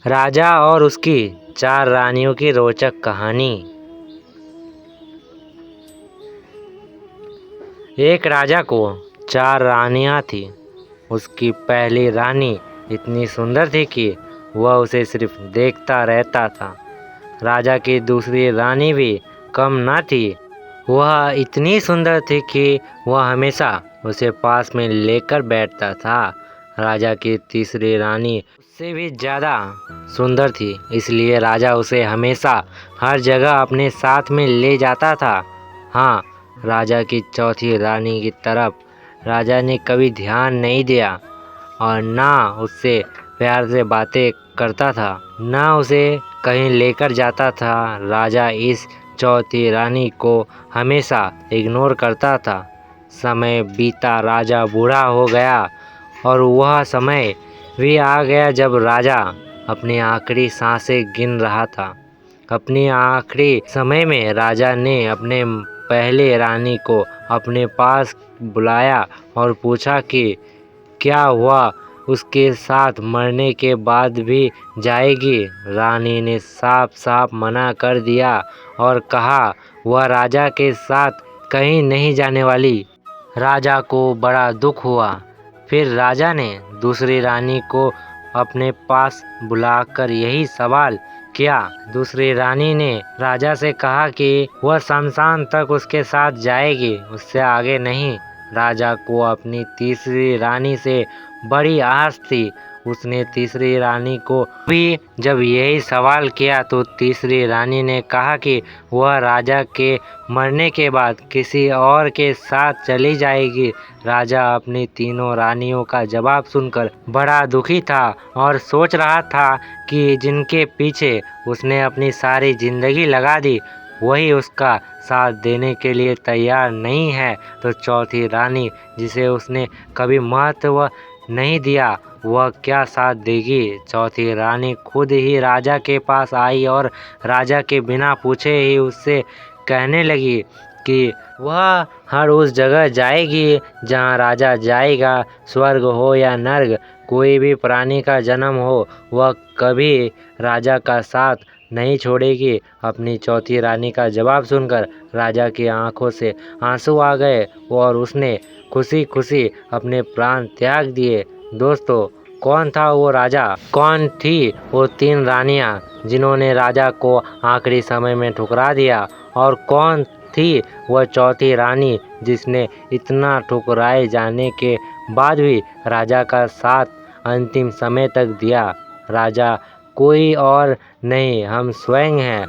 राजा और उसकी 4 रानियों की रोचक कहानी। एक राजा को 4 रानियां थीं। उसकी पहली रानी इतनी सुंदर थी कि वह उसे सिर्फ देखता रहता था। राजा की दूसरी रानी भी कम न थी। वह इतनी सुंदर थी कि वह हमेशा उसे पास में लेकर बैठता था। राजा की तीसरी रानी उससे भी ज़्यादा सुंदर थी, इसलिए राजा उसे हमेशा हर जगह अपने साथ में ले जाता था। हाँ, राजा की चौथी रानी की तरफ राजा ने कभी ध्यान नहीं दिया और ना उससे प्यार से बातें करता था, ना उसे कहीं लेकर जाता था। राजा इस चौथी रानी को हमेशा इग्नोर करता था। समय बीता, राजा बूढ़ा हो गया और वह समय भी आ गया जब राजा अपनी आखिरी सांसें गिन रहा था। अपनी आखिरी समय में राजा ने अपने पहले रानी को अपने पास बुलाया और पूछा कि क्या वह उसके साथ मरने के बाद भी जाएगी। रानी ने साफ साफ मना कर दिया और कहा वह राजा के साथ कहीं नहीं जाने वाली। राजा को बड़ा दुख हुआ। फिर राजा ने दूसरी रानी को अपने पास बुलाकर यही सवाल किया। दूसरी रानी ने राजा से कहा कि वह शमशान तक उसके साथ जाएगी, उससे आगे नहीं। राजा को अपनी तीसरी रानी से बड़ी आस थी। उसने तीसरी रानी को भी जब यही सवाल किया तो तीसरी रानी ने कहा कि वह राजा के मरने के बाद किसी और के साथ चली जाएगी। राजा अपनी तीनों रानियों का जवाब सुनकर बड़ा दुखी था और सोच रहा था कि जिनके पीछे उसने अपनी सारी जिंदगी लगा दी, वही उसका साथ देने के लिए तैयार नहीं है, तो चौथी रानी जिसे उसने कभी महत्व नहीं दिया, वह क्या साथ देगी। चौथी रानी खुद ही राजा के पास आई और राजा के बिना पूछे ही उससे कहने लगी कि वह हर उस जगह जाएगी जहां राजा जाएगा। स्वर्ग हो या नर्क, कोई भी प्राणी का जन्म हो, वह कभी राजा का साथ नहीं छोड़ेगी। अपनी चौथी रानी का जवाब सुनकर राजा की आंखों से आंसू आ गए और उसने खुशी खुशी अपने प्राण त्याग दिए। दोस्तों, कौन था वो राजा? कौन थी वो 3 रानियां जिन्होंने राजा को आखिरी समय में ठुकरा दिया? और कौन थी वह चौथी रानी जिसने इतना ठुकराए जाने के बाद भी राजा का साथ अंतिम समय तक दिया? राजा कोई और नहीं, हम स्वयं हैं।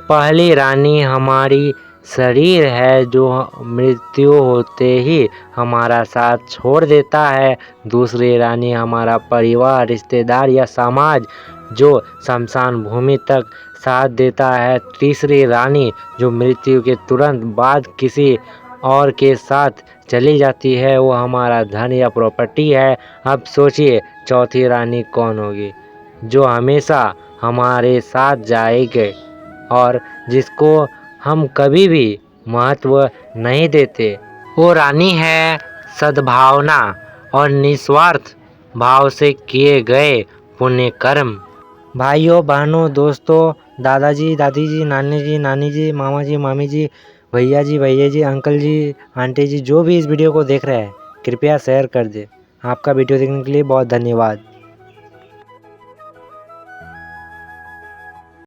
पहली रानी हमारी शरीर है जो मृत्यु होते ही हमारा साथ छोड़ देता है। दूसरी रानी हमारा परिवार, रिश्तेदार या समाज जो शमशान भूमि तक साथ देता है। तीसरी रानी जो मृत्यु के तुरंत बाद किसी और के साथ चली जाती है, वो हमारा धन या प्रॉपर्टी है। अब सोचिए, चौथी रानी कौन होगी जो हमेशा हमारे साथ जाएगी और जिसको हम कभी भी महत्व नहीं देते? वो रानी है सद्भावना और निस्वार्थ भाव से किए गए पुण्य कर्म। भाइयों बहनों, दोस्तों, दादाजी दादी जी, नानी जी, मामा जी मामी जी, भैया जी, अंकल जी, आंटी जी, जो भी इस वीडियो को देख रहे हैं, कृपया शेयर कर दें। आपका वीडियो देखने के लिए बहुत धन्यवाद।